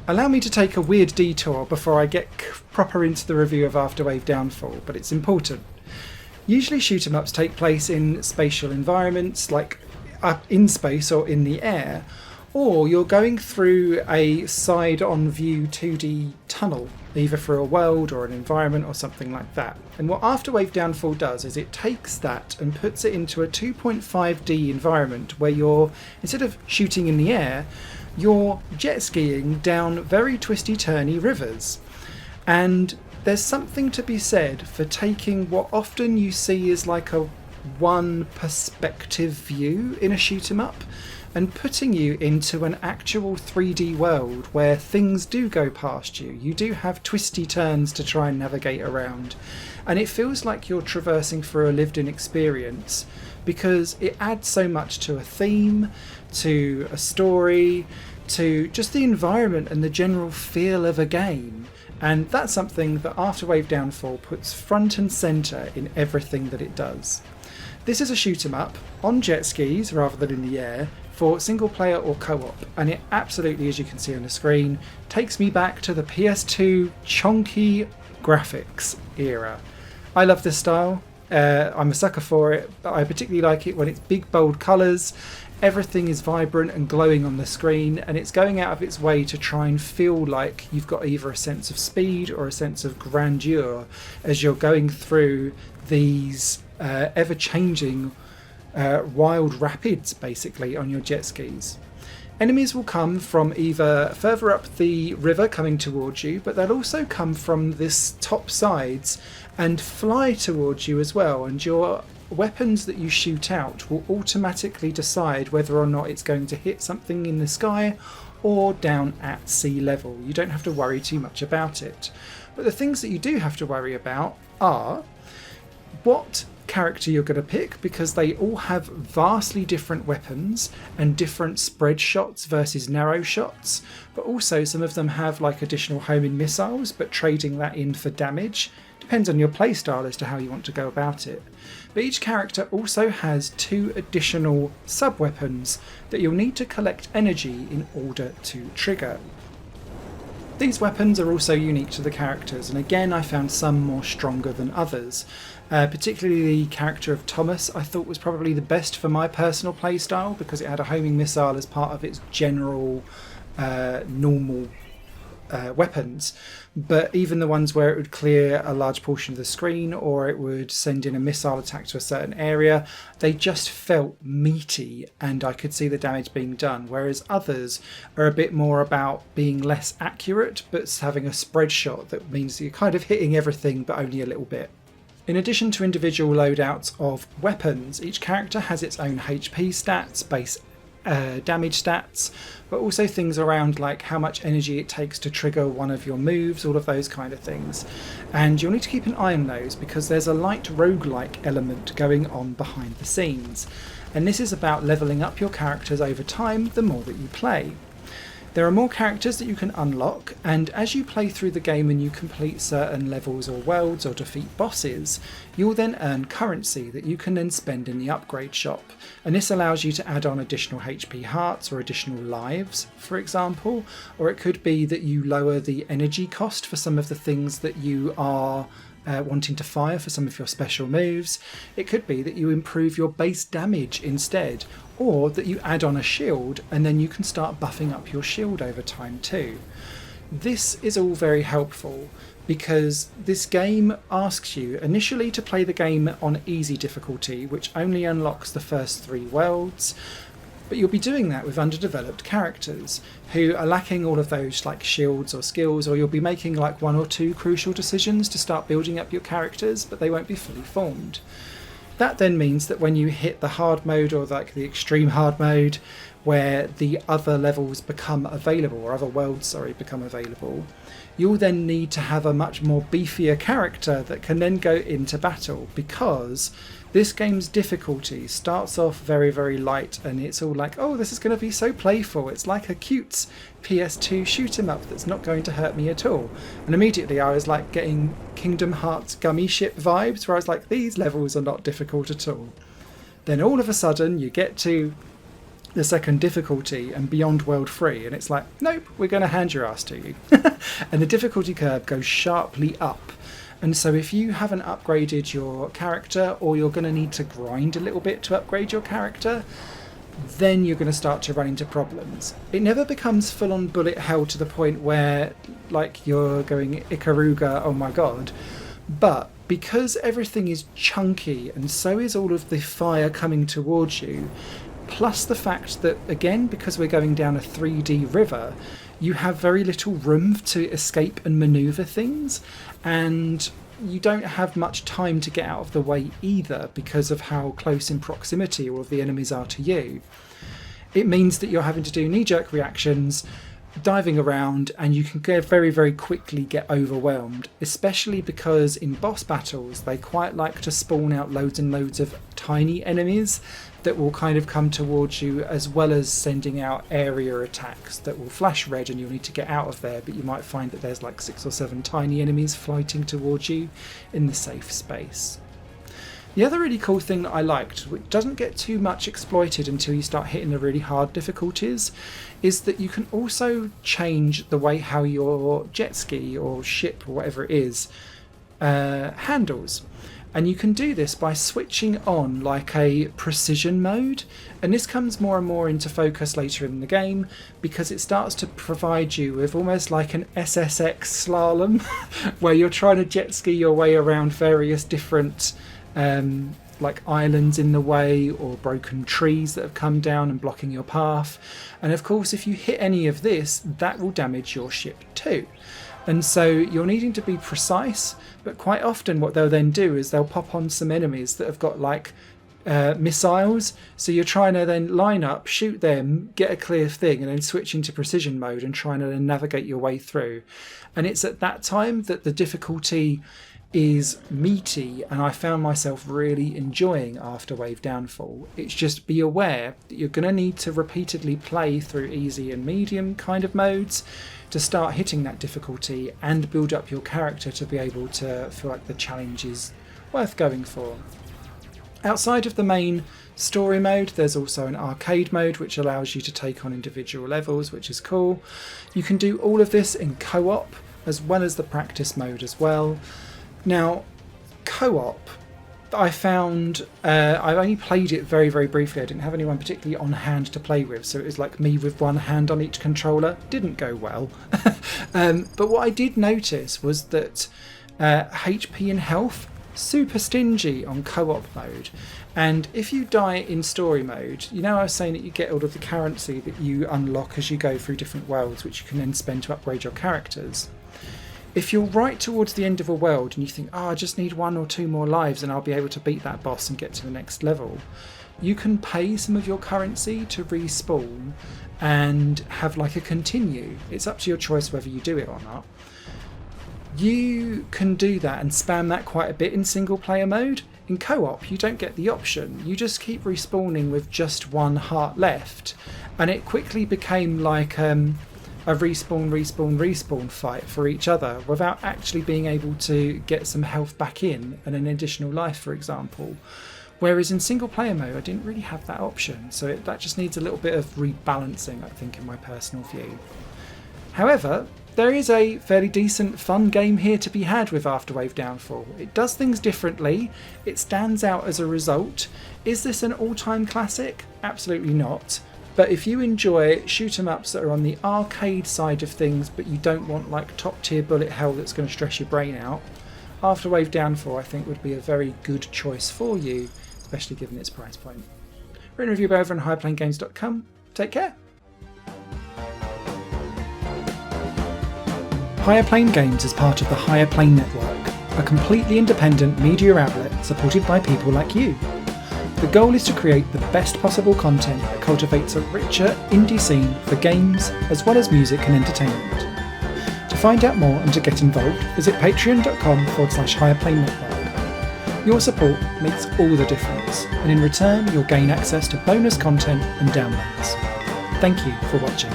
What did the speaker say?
Allow me to take a weird detour before I get proper into the review of Afterwave Downfall, but it's important. Usually shoot 'em ups take place in spatial environments, like up in space or in the air, or you're going through a side-on view 2D tunnel, either through a world or an environment or something like that. And what Afterwave Downfall does is it takes that and puts it into a 2.5D environment where you're, instead of shooting in the air, you're jet skiing down very twisty-turny rivers. And there's something to be said for taking what often you see as like a one perspective view in a shoot 'em up and putting you into an actual 3D world where things do go past you. You do have twisty turns to try and navigate around, and it feels like you're traversing through a lived-in experience because it adds so much to a theme, to a story, to just the environment and the general feel of a game. And that's something that Afterwave Downfall puts front and centre in everything that it does. This is a shoot 'em up on jet skis rather than in the air for single player or co-op, and it absolutely, as you can see on the screen, takes me back to the PS2 chonky graphics era. I love this style. I'm a sucker for it, but I particularly like it when it's big bold colours. Everything is vibrant and glowing on the screen, and it's going out of its way to try and feel like you've got either a sense of speed or a sense of grandeur as you're going through these ever-changing wild rapids, basically, on your jet skis. Enemies will come from either further up the river coming towards you, but they'll also come from this top sides and fly towards you as well, and your weapons that you shoot out will automatically decide whether or not it's going to hit something in the sky or down at sea level. You don't have to worry too much about it. But the things that you do have to worry about are what character you're going to pick, because they all have vastly different weapons and different spread shots versus narrow shots, but also some of them have like additional homing missiles, but trading that in for damage. Depends on your playstyle as to how you want to go about it. But each character also has 2 additional sub-weapons that you'll need to collect energy in order to trigger. These weapons are also unique to the characters, and again I found some more stronger than others. Particularly the character of Thomas I thought was probably the best for my personal playstyle because it had a homing missile as part of its general normal weapons, but even the ones where it would clear a large portion of the screen or it would send in a missile attack to a certain area, they just felt meaty and I could see the damage being done, whereas others are a bit more about being less accurate but having a spread shot that means you're kind of hitting everything but only a little bit. In addition to individual loadouts of weapons, each character has its own HP stats, base damage stats, but also things around like how much energy it takes to trigger one of your moves, all of those kind of things. And you'll need to keep an eye on those because there's a light roguelike element going on behind the scenes. And this is about levelling up your characters over time the more that you play. There are more characters that you can unlock, and as you play through the game and you complete certain levels or worlds or defeat bosses, you'll then earn currency that you can then spend in the upgrade shop. And this allows you to add on additional HP hearts or additional lives, for example, or it could be that you lower the energy cost for some of the things that you are wanting to fire for some of your special moves. It could be that you improve your base damage instead, or that you add on a shield and then you can start buffing up your shield over time too. This is all very helpful because this game asks you initially to play the game on easy difficulty, which only unlocks the first 3 worlds, but you'll be doing that with underdeveloped characters who are lacking all of those like shields or skills, or you'll be making like 1 or 2 crucial decisions to start building up your characters, but they won't be fully formed. That then means that when you hit the hard mode or like the extreme hard mode where the other levels become available, or other worlds, sorry, become available, you'll then need to have a much more beefier character that can then go into battle, because this game's difficulty starts off very, very light and it's all like, oh, this is going to be so playful. It's like a cute PS2 shoot 'em up that's not going to hurt me at all. And immediately I was like getting Kingdom Hearts gummy ship vibes where I was like, these levels are not difficult at all. Then all of a sudden you get to the second difficulty and beyond world 3, and it's like, nope, we're going to hand your ass to you. And the difficulty curve goes sharply up. And so if you haven't upgraded your character, or you're going to need to grind a little bit to upgrade your character, then you're going to start to run into problems. It never becomes full-on bullet hell to the point where like you're going Ikaruga, oh my god, but because everything is chunky and so is all of the fire coming towards you, plus the fact that, again, because we're going down a 3D river, you have very little room to escape and maneuver things, and you don't have much time to get out of the way either because of how close in proximity all of the enemies are to you. It means that you're having to do knee-jerk reactions, diving around, and you can very, very quickly get overwhelmed, especially because in boss battles they quite like to spawn out loads and loads of tiny enemies that will kind of come towards you, as well as sending out area attacks that will flash red and you'll need to get out of there, but you might find that there's like 6 or 7 tiny enemies fighting towards you in the safe space. The other really cool thing that I liked, which doesn't get too much exploited until you start hitting the really hard difficulties, is that you can also change the way how your jet ski or ship or whatever it is handles. And you can do this by switching on like a precision mode, and this comes more and more into focus later in the game because it starts to provide you with almost like an SSX slalom where you're trying to jet ski your way around various different like islands in the way, or broken trees that have come down and blocking your path. And of course, if you hit any of this, that will damage your ship too. And so you're needing to be precise, but quite often what they'll then do is they'll pop on some enemies that have got like missiles, so you're trying to then line up, shoot them, get a clear thing, and then switch into precision mode and trying to then navigate your way through. And it's at that time that the difficulty is meaty, and I found myself really enjoying After Wave Downfall. It's just be aware that you're going to need to repeatedly play through easy and medium kind of modes to start hitting that difficulty and build up your character to be able to feel like the challenge is worth going for. Outside of the main story mode, there's also an arcade mode which allows you to take on individual levels, which is cool. You can do all of this in co-op as well as the practice mode as well. Now, co-op, I found, I only played it very, very briefly. I didn't have anyone particularly on hand to play with, so it was like me with one hand on each controller. Didn't go well. But what I did notice was that HP and health, super stingy on co-op mode. And if you die in story mode, you know I was saying that you get all of the currency that you unlock as you go through different worlds, which you can then spend to upgrade your characters. If you're right towards the end of a world and you think, I just need 1 or 2 more lives and I'll be able to beat that boss and get to the next level, you can pay some of your currency to respawn and have like a continue. It's up to your choice whether you do it or not. You can do that and spam that quite a bit in single player mode. In co-op, you don't get the option. You just keep respawning with just 1 heart left, and it quickly became like a respawn fight for each other without actually being able to get some health back in and an additional life, for example. Whereas in single player mode, I didn't really have that option, so that just needs a little bit of rebalancing, I think, in my personal view. However, there is a fairly decent fun game here to be had with After Wave Downfall. It does things differently, it stands out as a result. Is this an all-time classic? Absolutely not. But if you enjoy shoot 'em ups that are on the arcade side of things, but you don't want like top tier bullet hell that's going to stress your brain out, After Wave Downfall I think would be a very good choice for you, especially given its price point. Written review over on higherplanegames.com. Take care. Higher Plane Games is part of the Higher Plane Network, a completely independent media outlet supported by people like you. The goal is to create the best possible content that cultivates a richer indie scene for games as well as music and entertainment. To find out more and to get involved, visit patreon.com/higherplane-network. Your support makes all the difference, and in return you'll gain access to bonus content and downloads. Thank you for watching.